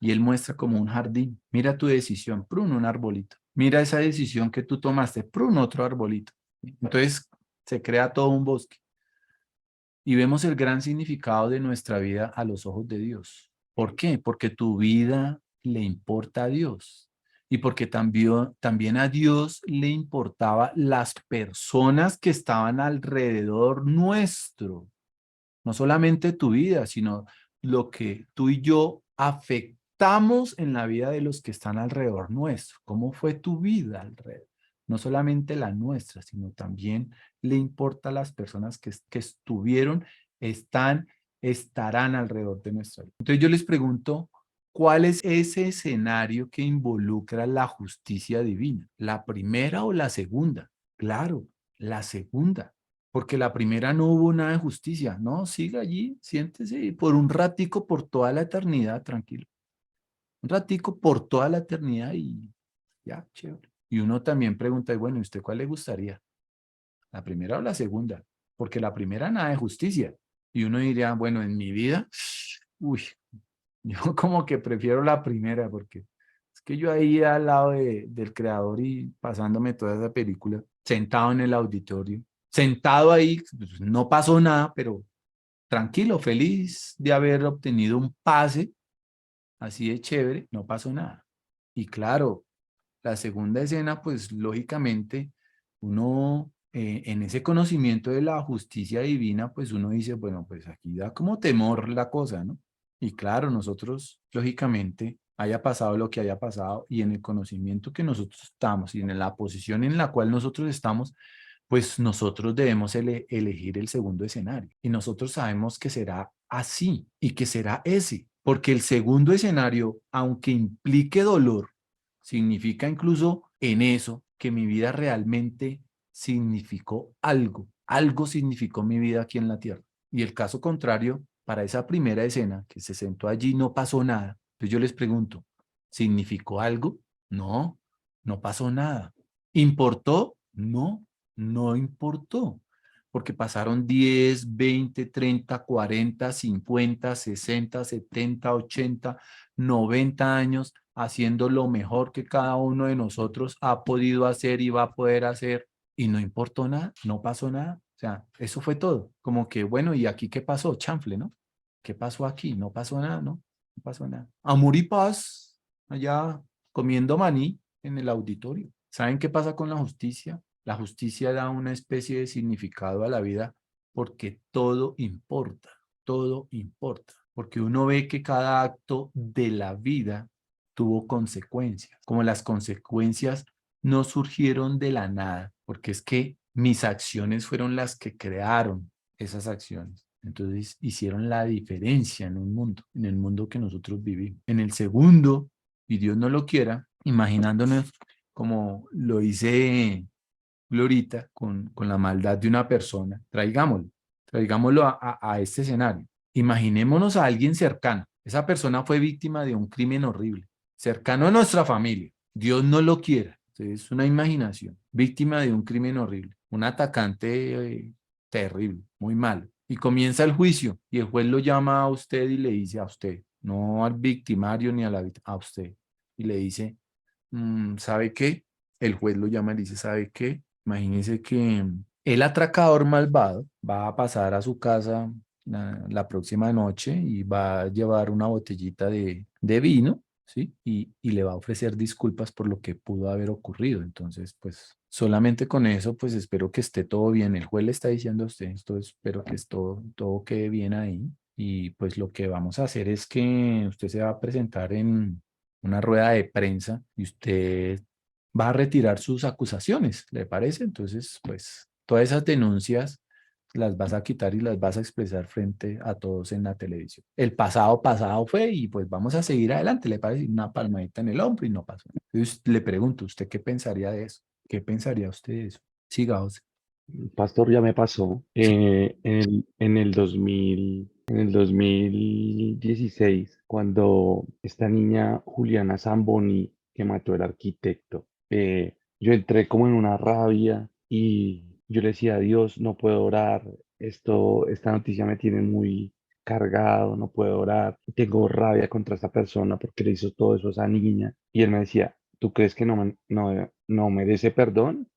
Speaker 1: Y Él muestra como un jardín. Mira tu decisión, prun, un arbolito. Mira esa decisión que tú tomaste, prun, otro arbolito. Entonces se crea todo un bosque. Y vemos el gran significado de nuestra vida a los ojos de Dios. ¿Por qué? Porque tu vida le importa a Dios. Y porque también a Dios le importaba las personas que estaban alrededor nuestro. No solamente tu vida, sino lo que tú y yo afectamos en la vida de los que están alrededor nuestro. ¿Cómo fue tu vida alrededor? No solamente la nuestra, sino también le importa a las personas que estuvieron, estarán alrededor de nuestra vida. Entonces yo les pregunto, ¿cuál es ese escenario que involucra la justicia divina? ¿La primera o la segunda? Claro, la segunda. Porque la primera no hubo nada de justicia. No, siga allí, siéntese y por un ratico, por toda la eternidad, tranquilo. Un ratico por toda la eternidad y ya, chévere. Y uno también pregunta, y bueno, ¿y usted cuál le gustaría? ¿La primera o la segunda? Porque la primera nada de justicia. Y uno diría, bueno, en mi vida, uy, yo como que prefiero la primera porque es que yo ahí al lado del creador y pasándome toda esa película, sentado en el auditorio, sentado ahí, pues, no pasó nada, pero tranquilo, feliz de haber obtenido un pase así de chévere, no pasó nada. Y claro, la segunda escena, pues lógicamente, uno en ese conocimiento de la justicia divina, pues uno dice, bueno, pues aquí da como temor la cosa, ¿no? Y claro, nosotros, lógicamente, haya pasado lo que haya pasado y en el conocimiento que nosotros estamos y en la posición en la cual nosotros estamos, pues nosotros debemos elegir el segundo escenario. Y nosotros sabemos que será así y que será ese, porque el segundo escenario, aunque implique dolor, significa incluso en eso que mi vida realmente significó algo. Algo significó mi vida aquí en la tierra. Y el caso contrario, para esa primera escena que se sentó allí no pasó nada. Entonces yo les pregunto, ¿significó algo? No, no pasó nada. ¿Importó? No, no importó. Porque pasaron 10, 20, 30, 40, 50, 60, 70, 80, 90 años haciendo lo mejor que cada uno de nosotros ha podido hacer y va a poder hacer y no importó nada, no pasó nada. O sea, eso fue todo. Como que, bueno, ¿y aquí qué pasó? Chanfle, ¿no? ¿Qué pasó aquí? No pasó nada, ¿no? No pasó nada. Amor y paz, allá comiendo maní en el auditorio. ¿Saben qué pasa con la justicia? La justicia da una especie de significado a la vida porque todo importa, todo importa. porque uno ve que cada acto de la vida tuvo consecuencias, como las consecuencias no surgieron de la nada, porque es que mis acciones fueron las que crearon esas acciones. Entonces hicieron la diferencia en el mundo que nosotros vivimos. En el segundo, y Dios no lo quiera, imaginándonos como lo hice Glorita con la maldad de una persona, traigámoslo a este escenario. Imaginémonos a alguien cercano. Esa persona fue víctima de un crimen horrible, cercano a nuestra familia. Dios no lo quiera. Es una imaginación. Víctima de un crimen horrible. Un atacante terrible, muy malo. Y comienza el juicio y el juez lo llama a usted y le dice a usted, no al victimario ni a la víctima, a usted. Y le dice, ¿sabe qué? El juez lo llama y le dice, ¿sabe qué? Imagínese que el atracador malvado va a pasar a su casa la próxima noche y va a llevar una botellita de vino, ¿sí? Y le va a ofrecer disculpas por lo que pudo haber ocurrido. Entonces, pues solamente con eso, pues espero que esté todo bien. El juez le está diciendo a usted esto, espero que todo quede bien ahí. Y pues lo que vamos a hacer es que usted se va a presentar en una rueda de prensa y usted va a retirar sus acusaciones, ¿le parece? Entonces, pues todas esas denuncias las vas a quitar y las vas a expresar frente a todos en la televisión. El pasado fue y pues vamos a seguir adelante, ¿le parece? Una palmadita en el hombro y no pasó. Entonces le pregunto, ¿usted qué pensaría de eso? ¿Qué pensaría usted de eso? Siga, José.
Speaker 3: Pastor, ya me pasó.
Speaker 1: Sí.
Speaker 3: En el 2016, cuando esta niña Juliana Zamboni, que mató el arquitecto, yo entré como en una rabia y yo le decía a Dios, no puedo orar, esta noticia me tiene muy cargado, no puedo orar, tengo rabia contra esta persona porque le hizo todo eso a esa niña. Y él me decía, ¿tú crees que no merece perdón?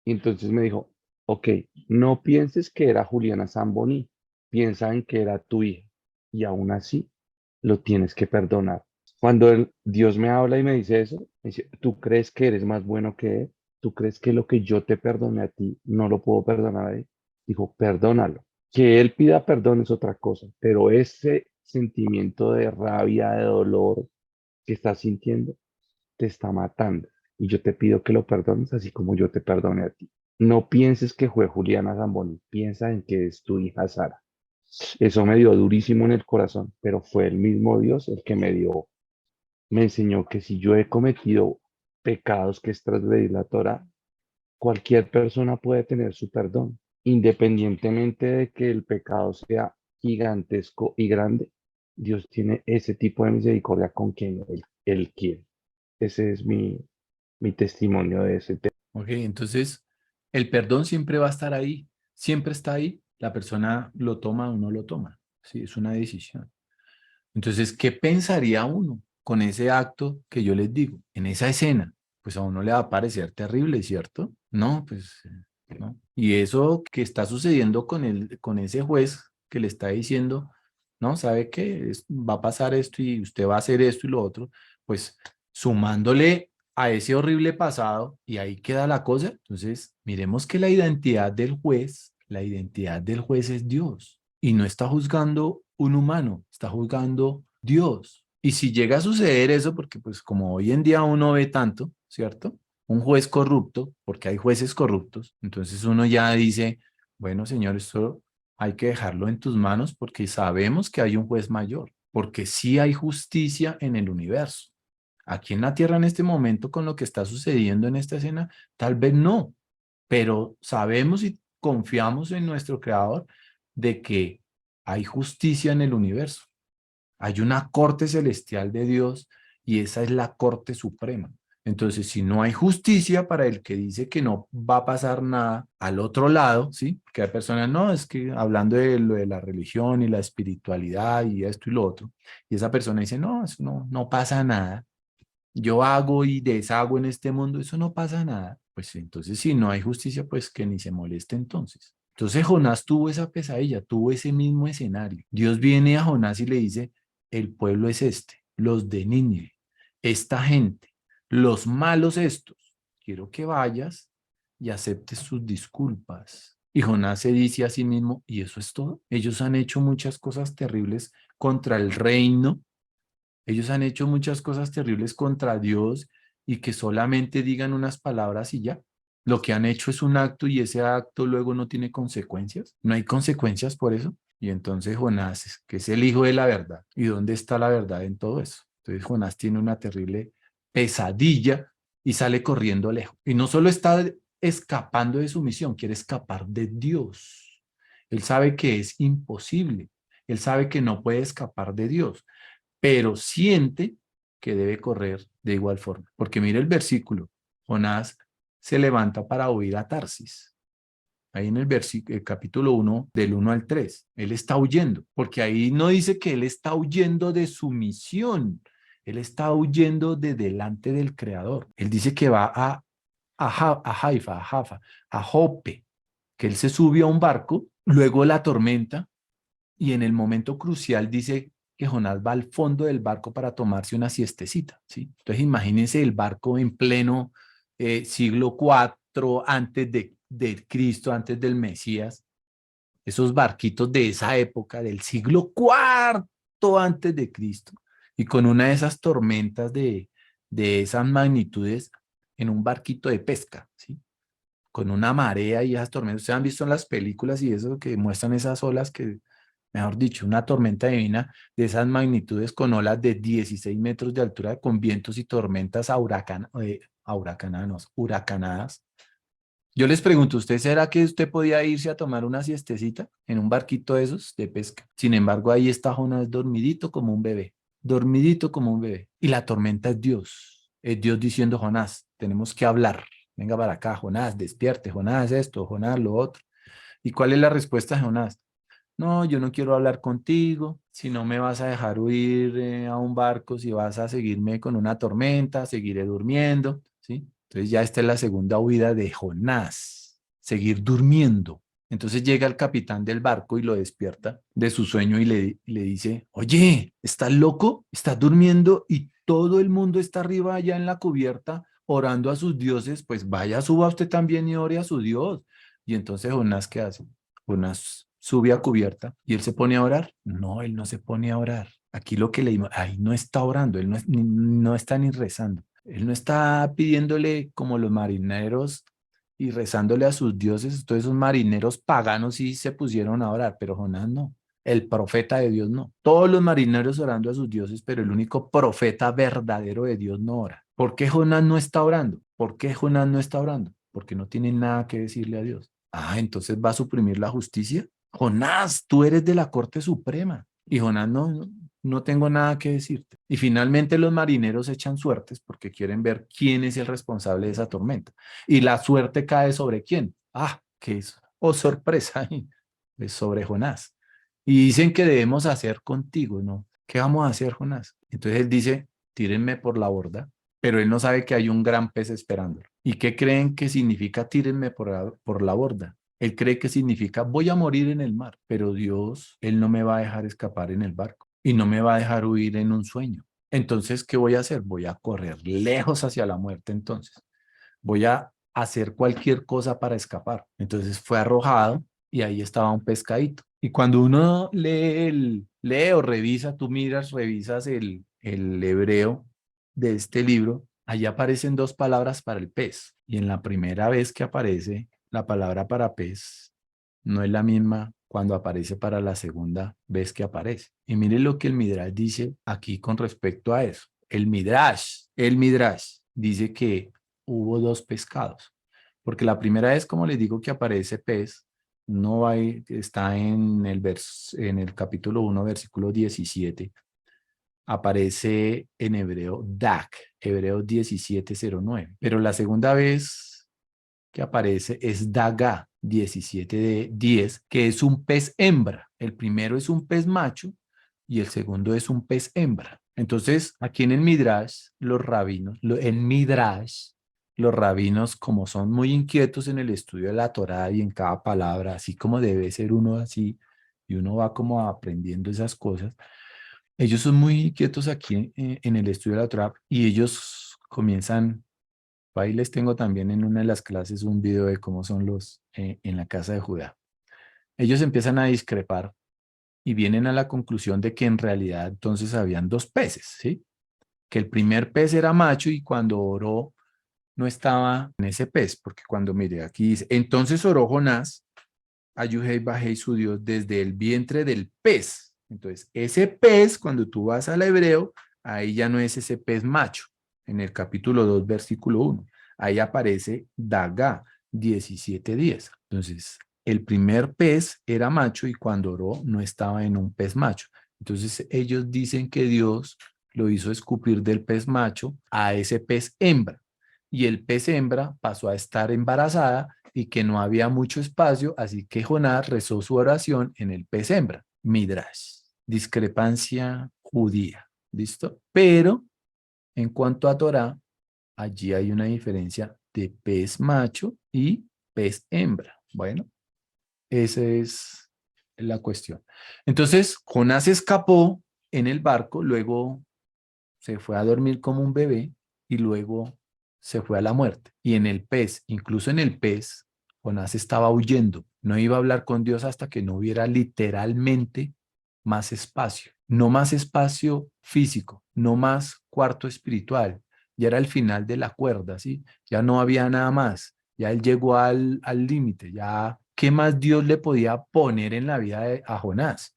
Speaker 3: Y entonces me dijo, ok, no pienses que era Juliana Zamboni, piensa en que era tu hija y aún así lo tienes que perdonar. Cuando Dios me habla y me dice eso, me dice, ¿tú crees que eres más bueno que él? ¿Tú crees que lo que yo te perdoné a ti no lo puedo perdonar a él? Dijo, perdónalo. Que él pida perdón es otra cosa, pero ese sentimiento de rabia, de dolor que estás sintiendo, te está matando. Y yo te pido que lo perdones así como yo te perdone a ti. No pienses que fue Juliana Zamboni, piensa en que es tu hija Sara. Eso me dio durísimo en el corazón, pero fue el mismo Dios el que me enseñó que si yo he cometido pecados que es transgredir la Torah, cualquier persona puede tener su perdón, independientemente de que el pecado sea gigantesco y grande. Dios tiene ese tipo de misericordia con quien él quiere. Ese es mi testimonio de ese tema.
Speaker 1: Ok, entonces el perdón siempre va a estar ahí, siempre está ahí. La persona lo toma o no lo toma. Sí, es una decisión. Entonces, ¿qué pensaría uno con ese acto que yo les digo? En esa escena, pues a uno le va a parecer terrible, ¿cierto? No, pues, no. Y eso que está sucediendo con ese juez que le está diciendo, no, ¿sabe qué? Va a pasar esto y usted va a hacer esto y lo otro, pues sumándole a ese horrible pasado y ahí queda la cosa. Entonces, miremos que la identidad del juez es Dios y no está juzgando un humano, está juzgando Dios. Y si llega a suceder eso, porque pues como hoy en día uno ve tanto, ¿cierto? Un juez corrupto, porque hay jueces corruptos, entonces uno ya dice, bueno, Señor, esto hay que dejarlo en tus manos porque sabemos que hay un juez mayor, porque sí hay justicia en el universo. Aquí en la tierra en este momento con lo que está sucediendo en esta escena, tal vez no, pero sabemos y confiamos en nuestro Creador de que hay justicia en el universo. Hay una corte celestial de Dios y esa es la corte suprema. Entonces, si no hay justicia para el que dice que no va a pasar nada al otro lado, ¿sí? Que hay personas, no, es que hablando de lo de la religión y la espiritualidad y esto y lo otro, y esa persona dice, no, eso no pasa nada. Yo hago y deshago en este mundo, eso no pasa nada. Pues entonces, si no hay justicia, pues que ni se moleste entonces. Entonces Jonás tuvo esa pesadilla, tuvo ese mismo escenario. Dios viene a Jonás y le dice, el pueblo es este, los de Nínive, esta gente, los malos estos. Quiero que vayas y aceptes sus disculpas. Y Jonás se dice a sí mismo, ¿y eso es todo? Ellos han hecho muchas cosas terribles contra el reino. Ellos han hecho muchas cosas terribles contra Dios y que solamente digan unas palabras y ya. Lo que han hecho es un acto y ese acto luego no tiene consecuencias. No hay consecuencias por eso. Y entonces Jonás, que es el hijo de la verdad. ¿Y dónde está la verdad en todo eso? Entonces Jonás tiene una terrible pesadilla y sale corriendo lejos. Y no solo está escapando de su misión, quiere escapar de Dios. Él sabe que es imposible. Él sabe que no puede escapar de Dios, pero siente que debe correr de igual forma. Porque mire el versículo. Jonás se levanta para huir a Tarsis. Ahí en el capítulo 1, del 1 al 3. Él está huyendo, porque ahí no dice que él está huyendo de su misión. Él está huyendo de delante del Creador. Él dice que va a Haifa, a Jaffa, a Jope, que él se subió a un barco, luego la tormenta, y en el momento crucial dice que Jonás va al fondo del barco para tomarse una siestecita, ¿sí? Entonces imagínense el barco en pleno siglo IV de Cristo, antes del Mesías, esos barquitos de esa época, del siglo IV antes de Cristo, y con una de esas tormentas de esas magnitudes en un barquito de pesca, ¿sí? Con una marea y esas tormentas. Ustedes han visto en las películas y eso que muestran esas olas que, mejor dicho, una tormenta divina de esas magnitudes con olas de 16 metros de altura, con vientos y tormentas huracanadas. Yo les pregunto, ¿usted será que usted podía irse a tomar una siestecita en un barquito de esos de pesca? Sin embargo, ahí está Jonás dormidito como un bebé, dormidito como un bebé. Y la tormenta es Dios diciendo, Jonás, tenemos que hablar. Venga para acá, Jonás, despierte, Jonás esto, Jonás lo otro. ¿Y cuál es la respuesta de Jonás? No, yo no quiero hablar contigo, si no me vas a dejar huir a un barco, si vas a seguirme con una tormenta, seguiré durmiendo, ¿sí? Entonces ya esta es la segunda huida de Jonás, seguir durmiendo. Entonces llega el capitán del barco y lo despierta de su sueño y le dice, oye, ¿estás loco? ¿Estás durmiendo y todo el mundo está arriba allá en la cubierta orando a sus dioses? Pues vaya, suba usted también y ore a su Dios. Y entonces Jonás, ¿qué hace? Jonás sube a cubierta y él se pone a orar. No, él no se pone a orar. Aquí lo que leímos, ahí no está orando, él no está ni rezando. Él no está pidiéndole como los marineros y rezándole a sus dioses. Todos esos marineros paganos sí se pusieron a orar, pero Jonás no. El profeta de Dios no. Todos los marineros orando a sus dioses, pero el único profeta verdadero de Dios no ora. ¿Por qué Jonás no está orando? ¿Por qué Jonás no está orando? Porque no tiene nada que decirle a Dios. Ah, entonces va a suprimir la justicia. Jonás, tú eres de la Corte Suprema. Y Jonás, no tengo nada que decirte. Y finalmente los marineros echan suertes porque quieren ver quién es el responsable de esa tormenta. Y la suerte cae sobre quién. Ah, qué es. Oh, sorpresa. Es sobre Jonás. Y dicen que debemos hacer contigo, ¿no? ¿Qué vamos a hacer, Jonás? Entonces él dice, tírenme por la borda, pero él no sabe que hay un gran pez esperándolo. ¿Y qué creen que significa tírenme por la borda? Él cree que significa voy a morir en el mar, pero Dios, Él no me va a dejar escapar en el barco y no me va a dejar huir en un sueño. Entonces, ¿qué voy a hacer? Voy a correr lejos hacia la muerte entonces. Voy a hacer cualquier cosa para escapar. Entonces fue arrojado y ahí estaba un pescadito. Y cuando uno lee o revisa, tú miras, revisas el hebreo de este libro, allí aparecen dos palabras para el pez. Y en la primera vez que aparece la palabra para pez, no es la misma cuando aparece para la segunda vez que aparece. Y mire lo que el Midrash dice aquí con respecto a eso. El Midrash dice que hubo dos pescados, porque la primera vez, como les digo, que aparece pez, no hay, está en el capítulo 1, versículo 17, aparece en hebreo Dak, hebreo 17:09, pero la segunda vez que aparece es Daga 17:10, que es un pez hembra. El primero es un pez macho y el segundo es un pez hembra. Entonces, aquí en el Midrash, los rabinos, como son muy inquietos en el estudio de la Torá y en cada palabra, así como debe ser uno así, y uno va como aprendiendo esas cosas, ellos son muy inquietos aquí en el estudio de la Torá y ellos comienzan. Ahí les tengo también en una de las clases un video de cómo son los en la casa de Judá. Ellos empiezan a discrepar y vienen a la conclusión de que en realidad entonces habían dos peces, ¿sí? Que el primer pez era macho y cuando oró no estaba en ese pez, porque cuando mire aquí dice, entonces oró Jonás a Yahvé Bajé su Dios desde el vientre del pez. Entonces, ese pez, cuando tú vas al hebreo, ahí ya no es ese pez macho. En el capítulo 2, versículo 1, ahí aparece Dagá, 17:10. Entonces, el primer pez era macho y cuando oró no estaba en un pez macho. Entonces, ellos dicen que Dios lo hizo escupir del pez macho a ese pez hembra. Y el pez hembra pasó a estar embarazada y que no había mucho espacio, así que Jonás rezó su oración en el pez hembra. Midrash, discrepancia judía, ¿listo? Pero en cuanto a Torah, allí hay una diferencia de pez macho y pez hembra. Bueno, esa es la cuestión. Entonces, Jonás escapó en el barco, luego se fue a dormir como un bebé y luego se fue a la muerte. Y en el pez, incluso en el pez, Jonás estaba huyendo. No iba a hablar con Dios hasta que no hubiera literalmente más espacio. No más espacio físico, no más cuarto espiritual. Ya era el final de la cuerda, ¿sí? Ya no había nada más. Ya él llegó al límite. Ya, ¿qué más Dios le podía poner en la vida a Jonás?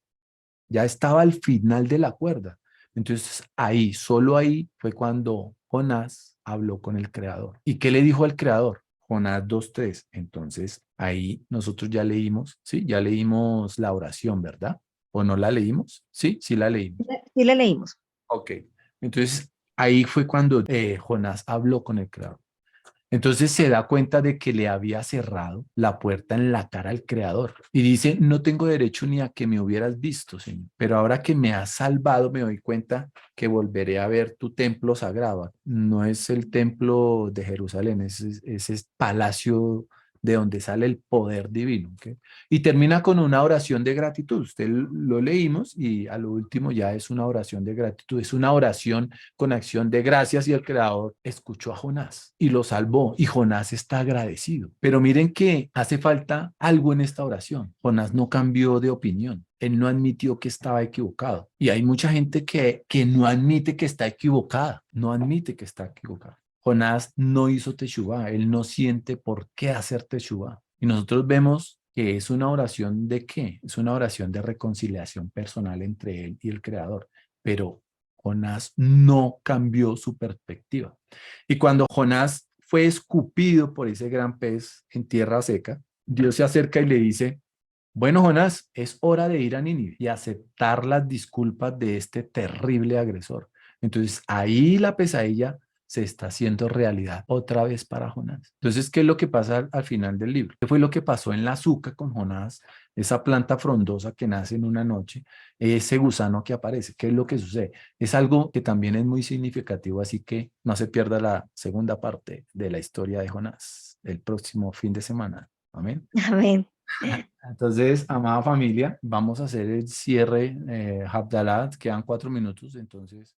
Speaker 1: Ya estaba al final de la cuerda. Entonces ahí, solo ahí fue cuando Jonás habló con el Creador. ¿Y qué le dijo al Creador? Jonás 2:3. Entonces ahí nosotros ya leímos, ¿sí? Ya leímos la oración, ¿verdad? ¿O no la leímos? Sí, sí la leímos.
Speaker 4: Sí la leímos.
Speaker 1: Ok. Entonces ahí fue cuando Jonás habló con el Creador. Entonces se da cuenta de que le había cerrado la puerta en la cara al Creador. Y dice, no tengo derecho ni a que me hubieras visto, Señor. Pero ahora que me has salvado, me doy cuenta que volveré a ver tu templo sagrado. No es el templo de Jerusalén, es ese palacio de donde sale el poder divino. ¿Okay? Y termina con una oración de gratitud. Usted lo leímos y a lo último ya es una oración de gratitud. Es una oración con acción de gracias y el Creador escuchó a Jonás y lo salvó y Jonás está agradecido. Pero miren que hace falta algo en esta oración. Jonás no cambió de opinión. Él no admitió que estaba equivocado. Y hay mucha gente que no admite que está equivocada. No admite que está equivocada. Jonás no hizo teshuvá. Él no siente por qué hacer teshuvá. Y nosotros vemos que es una oración de qué? Es una oración de reconciliación personal entre él y el Creador. Pero Jonás no cambió su perspectiva. Y cuando Jonás fue escupido por ese gran pez en tierra seca, Dios se acerca y le dice, bueno, Jonás, es hora de ir a Nínive y aceptar las disculpas de este terrible agresor. Entonces, ahí la pesadilla se está haciendo realidad otra vez para Jonás. Entonces, ¿qué es lo que pasa al final del libro? ¿Qué fue lo que pasó en la azúcar con Jonás? Esa planta frondosa que nace en una noche, ese gusano que aparece. ¿Qué es lo que sucede? Es algo que también es muy significativo, así que no se pierda la segunda parte de la historia de Jonás el próximo fin de semana. Amén.
Speaker 4: Amén.
Speaker 1: Entonces, amada familia, vamos a hacer el cierre, Abdalá, quedan 4 minutos, entonces